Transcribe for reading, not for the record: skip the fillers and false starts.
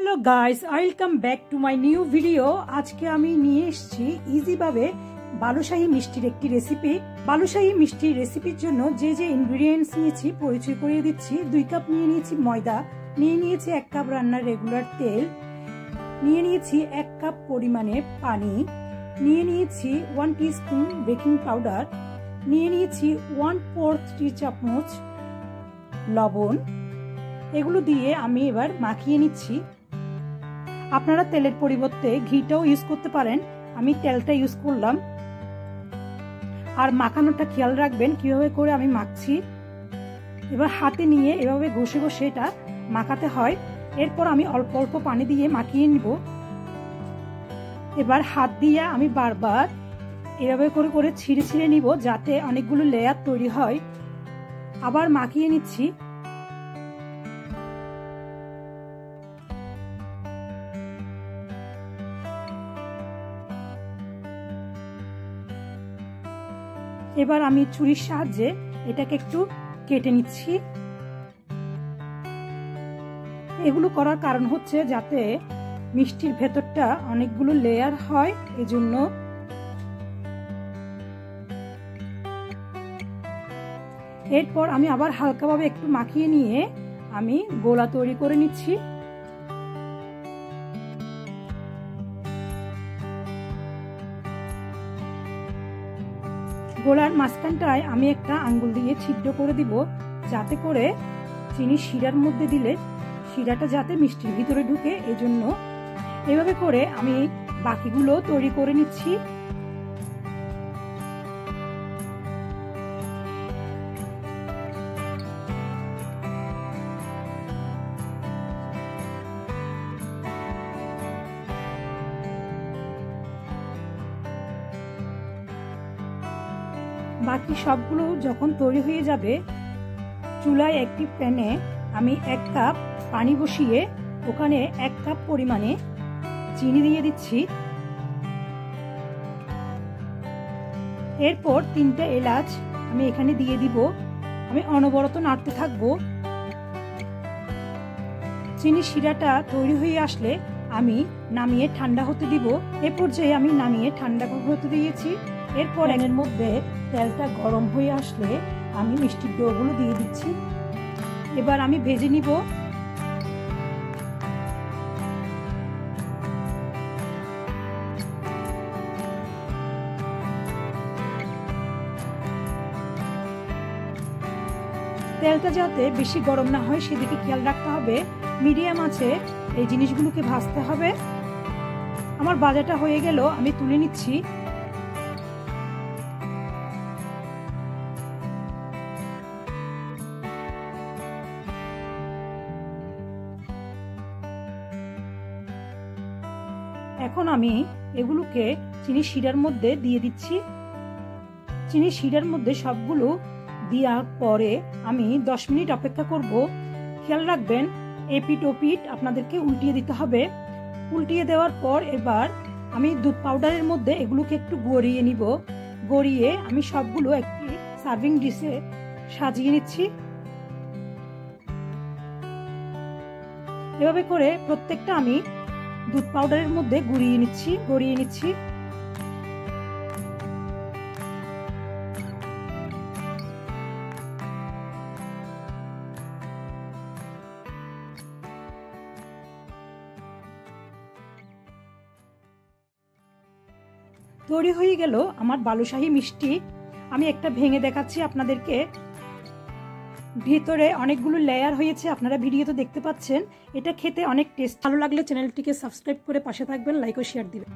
Hello guys, welcome back to my new video. আজকে আমি নিয়ে এসেছি ইজি ভাবে বালুশাহী মিষ্টির একটি রেসিপি। বালুশাহী মিষ্টির রেসিপির জন্য যে যে ইনগ্রেডিয়েন্টস নিয়েছি পরিচয় করিয়ে দিচ্ছি। 2 কাপ নিয়ে নিয়েছি ময়দা, নিয়ে নিয়েছি 1 কাপ রান্নার রেগুলার তেল, নিয়ে নিয়েছি 1 কাপ পরিমাণে পানি, নিয়ে নিয়েছি 1 টিস্পুন বেকিং পাউডার, নিয়ে নিয়েছি 1/4 টি চামচ লবণ। এগুলো দিয়ে আমি এবার মাখিয়ে নিচ্ছি। আপনারা তেলের পরিবর্তে ঘিটাও ইউজ করতে পারেন, আমি তেলটা ইউজ করলাম। আর মাখানোটা খেয়াল রাখবেন কিভাবে করে আমি মাখছি। এবার হাতে নিয়ে এভাবে ঘষে ঘষে এটা মাখাতে হয়। এরপর আমি অল্প অল্প পানি দিয়ে মাখিয়ে নিব। এবার হাত দিয়ে আমি বারবার এভাবে করে করে ছিঁড়ে ছিঁড়ে নিব যাতে অনেকগুলো লেয়ার তৈরি হয়। আবার মাখিয়ে নিচ্ছি। এবার আমি ছুরির সাহায্যে এটাকে একটু কেটে নিচ্ছি। এগুলো করার কারণ হচ্ছে যাতে মিষ্টির ভেতরটা অনেকগুলো লেয়ার হয়, এজন্য। এরপর আমি আবার হালকাভাবে একটু মাখিয়ে নিয়ে আমি গোলা তৈরি করে নিচ্ছি। গোলার মাঝখানটায় আমি একটা আঙ্গুল দিয়ে ছিদ্র করে দিব, যাতে করে চিনি শিরার মধ্যে দিলে শিরাটা যাতে মিষ্টির ভিতরে ঢুকে, এজন্য। এভাবে করে আমি বাকিগুলো তৈরি করে নিচ্ছি। বাকি সবগুলো যখন তৈরি হয়ে যাবে, চুলায় একটি প্যানে আমি 1 কাপ পানি বসিয়ে ওখানে 1 কাপ পরিমাণে চিনি দিয়ে দিচ্ছি। এরপর 3টা এলাচ আমি এখানে দিয়ে দিব। আমি অনবরত নাড়তে থাকবো। চিনি শিরাটা তৈরি হয়ে আসলে আমি নামিয়ে ঠান্ডা হতে দিব। এ পর্যায়ে আমি নামিয়ে ঠান্ডা হতে দিয়েছি। এরপর এর মধ্যে তেলটা গরম হয়ে আসলে আমি মিষ্টির ডোগুলো দিয়ে দিচ্ছি। এবার আমি ভেজে নিব। তেলটা যাতে বেশি গরম না হয় সেদিকে খেয়াল রাখতে হবে। মিডিয়াম আছে এই জিনিসগুলোকে ভাজতে হবে। আমার ভাজাটা হয়ে গেল, আমি তুলে নিচ্ছি। এখন আমি এগুলোকে চিনি শিরার মধ্যে দিয়ে দিচ্ছি। চিনি শিরার মধ্যে সবগুলো দেওয়ার পরে আমি 10 মিনিট অপেক্ষা করব। খেয়াল রাখবেন এপিট ওপিট আপনাদেরকে উল্টিয়ে দিতে হবে। উল্টিয়ে দেওয়ার পর এবার আমি দুধ পাউডারের মধ্যে এগুলোকে একটু গড়িয়ে নিব। গড়িয়ে আমি সবগুলো একটি সার্ভিং ডিশে সাজিয়ে নিচ্ছি। এভাবে করে প্রত্যেকটা আমি দুধ পাউডারের মধ্যে গড়িয়ে নিচ্ছি। তৈরি হয়ে গেল আমার বালুশাহী মিষ্টি। আমি একটা ভেঙে দেখাচ্ছি আপনাদেরকে। ভিতরে অনেকগুলো লেয়ার হয়েছে, আপনারা ভিডিওতে দেখতে পাচ্ছেন। এটা খেতে অনেক টেস্ট। ভালো লাগলে চ্যানেলটিকে সাবস্ক্রাইব করে পাশে থাকবেন, লাইক ও শেয়ার দিবেন।